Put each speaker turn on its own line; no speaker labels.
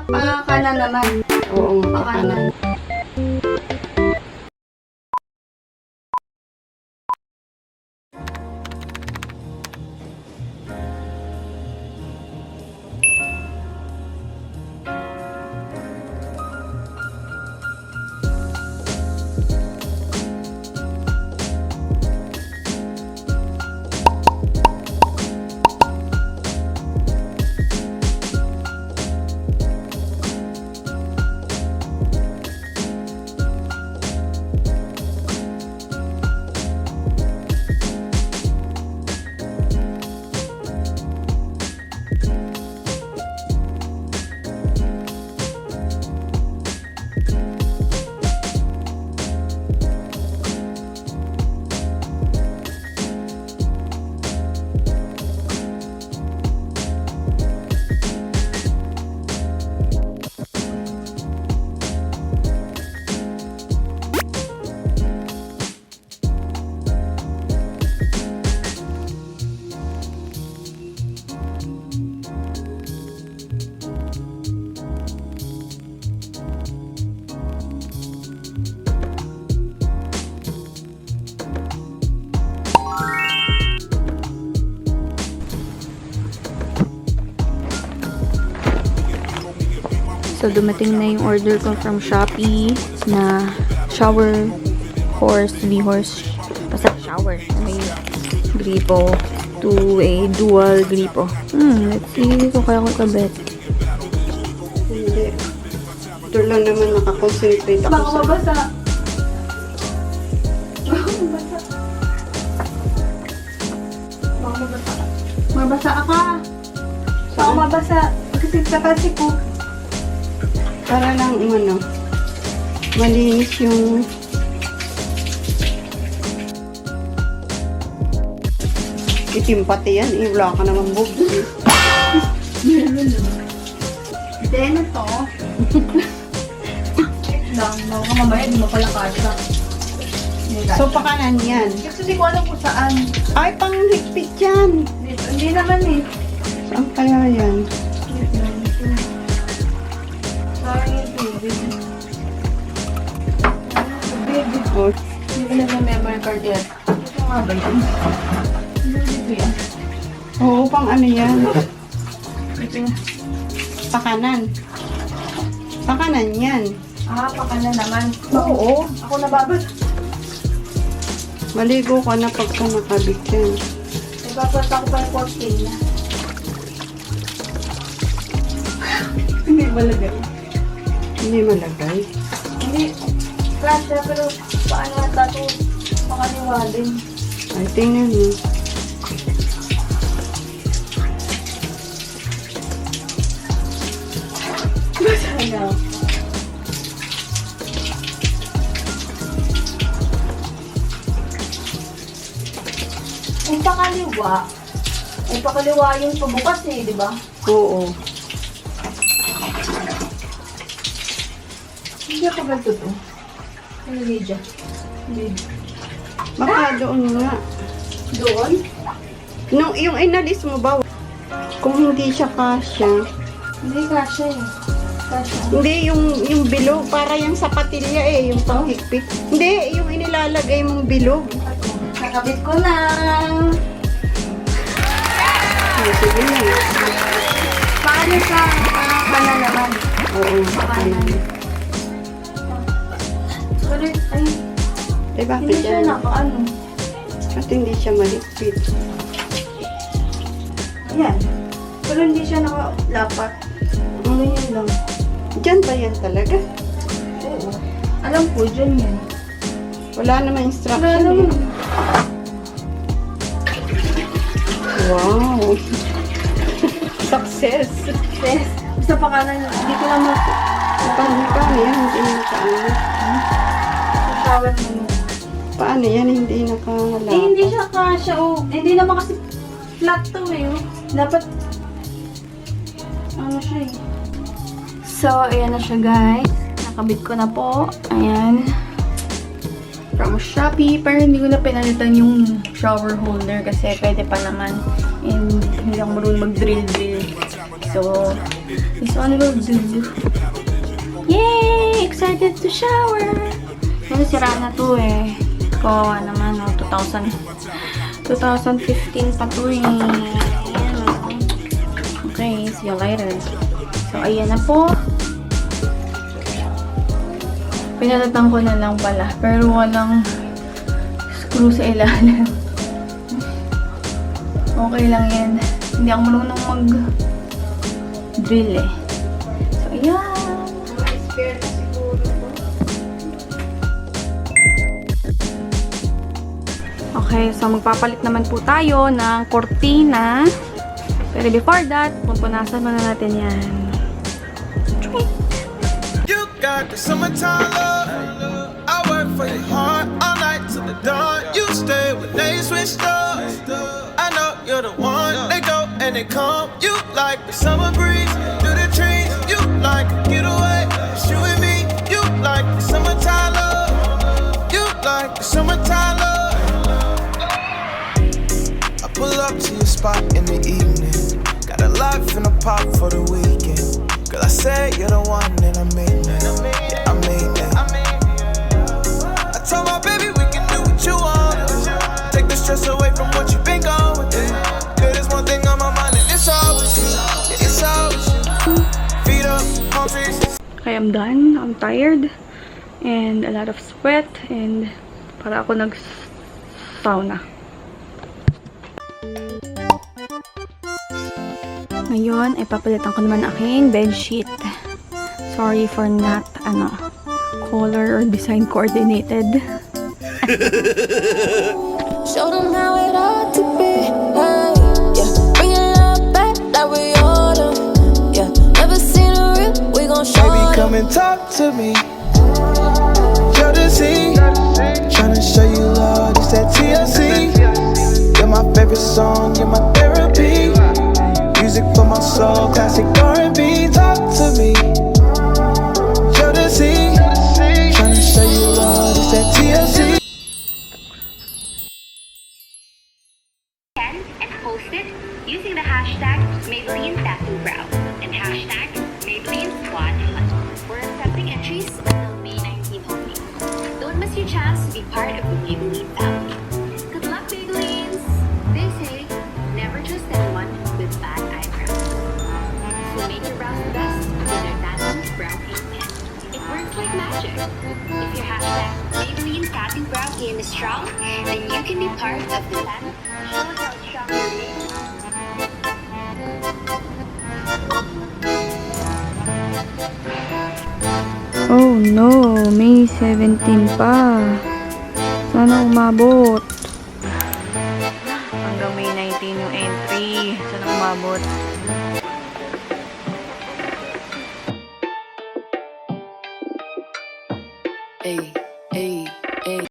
Pakanan naman.
Oo,
Pakanan. So, dumating na yung order ko from Shopee na shower horse, V-horse, basta shower. May gripo to a dual gripo. Let's see kung kaya ko kabet.
Hindi. Ito lang naman nakakonsentrate ako
Baka mabasa. Baka mabasa. Baka mabasa. Mabasa ka. Baka mabasa. Kasi kasi ko.
Para lang ano, malinis yung itim pati yan. Wala ka naman boobs eh.
Then ito. Lang. Baka mamaya di mo pala kasha.
So, pakanan yan.
Kasi hindi ko alam kung saan.
Ay, pang higpit yan.
Dito. Hindi naman eh.
Saan kaya yan?
Sayang yung tubig. Tubig.
Oh,
Hindi ko nag-memory card yet. Ito nga ba yun? Hindi yan.
oo, pang ano yan?
Ito.
Pakanan. Pakanan yan.
Pakanan naman.
Oo.
Ako nababas.
Maligo ka na pagka nakabit yan.
Nababas ako pa yung 4K na. Hindi malagay.
Hindi malagay.
Hindi. Klasya, pero paano nata ito pakaliwadin?
Ay, tingnan mo.
Masaya. Yung pakaliwa, ay pakaliwa yung pabukas eh, di ba?
Oo.
Hindi ako ganito to. Ano Lydia? Hindi.
Baka doon nga.
Doon?
Nung, yung inalis mo ba, kung hindi siya kasya,
Hindi kasya eh. Kasya.
hindi yung bilog, para yung sapatilya eh, yung panghigpit. Hindi, yung inilalagay mong bilog.
Nakabit ko na.
Ay, sige na.
Paano sa kanan naman?
Oo,
Pakanan. Pero, ay,
Eh, bakit
hindi siya
yan?
nakaano.
At hindi siya maligpit.
Ayan. Pero hindi siya nakalapat. Ano yan lang?
Diyan ba yan talaga?
Oo. Alam ko, dyan yan.
Wala naman instruction.
Wala naman.
eh. Wow! Success!
Yes. Basta pakanan, hindi ko naman
Paano yan? Hindi nakaano.
shower mo.
Paano yan? Hindi nakalapa.
Eh, hindi siya kasya. Oh. Hindi naman kasi flat to eh. Oh. Dapat, ano siya eh. So, ayan na siya guys. Nakabit ko na po. Ayan. From Shopee. Pero hindi ko na pinalitan yung shower holder kasi pwede pa naman. And hindi ako marunong mag-drill-drill. So, this one will do. Yay! Excited to shower! Kasi sira na to eh. Kawawa naman, no? 2015 pa to eh. Ayan, no? Okay, see you later. So, ayan na po. Pinalatan ko na lang pala. Pero walang screw sa ilalim. Okay lang yan. Hindi ako marunong mag-drill eh. So, ayan. Okay, so magpapalit naman po tayo ng kortina. Pero before that, pupunasan muna natin yan.
You got the summertime love. I work for your heart all night till the dawn. You stay when they switch up. I know you're the one. They go and they come. You like the summer breeze through the trees. You like a getaway. It's you and me. You like the summertime love. You like the summertime love. I pull up to your spot in the evening. Got a life in a pop for the weekend. Girl, I say you're the one and I mean that. Yeah, I mean that. I told my baby we can do what you want. Take the stress away from what you've been going through. Girl, there's one thing on my mind and it's always you. Yeah, it's always you. Feet up, palm trees.
Okay, I'm done. I'm tired. And a lot of sweat. And para ako nag-sauna. Ngayon, ay papalitan ko naman aking bedsheet. Sorry for not, color or design coordinated.
Show them how it ought to be. Hey, yeah. Bring it up back like we order. Yeah. Never seen a real, we gon' show
Baby,
them.
come and talk to me. Jodeci, tryna show you love. It's that TLC. You're my favorite song. You're my therapy. Music for my soul, classic R&B. Talk to me. Jodeci, tryna show you love. It's that TLC.
And post it using the hashtag Maybelline Tattoo Brow and hashtag Maybelline Squad Hunt. We're accepting entries until May 19 only. Don't miss your chance to be part of the Maybelline family. Good luck, Maybellines! They say, never trust anyone with bad eyebrows. So make your brows the best with their Tattoo Brow Paint Pen. It works like magic. If your hashtag Maybelline Tattoo Brow game is strong, then you can be part of the plan. Show us how strong your game is.
Oh no, May 17 pa. Sana umabot. Hanggang May 19 yung entry. Sana umabot.
Hey.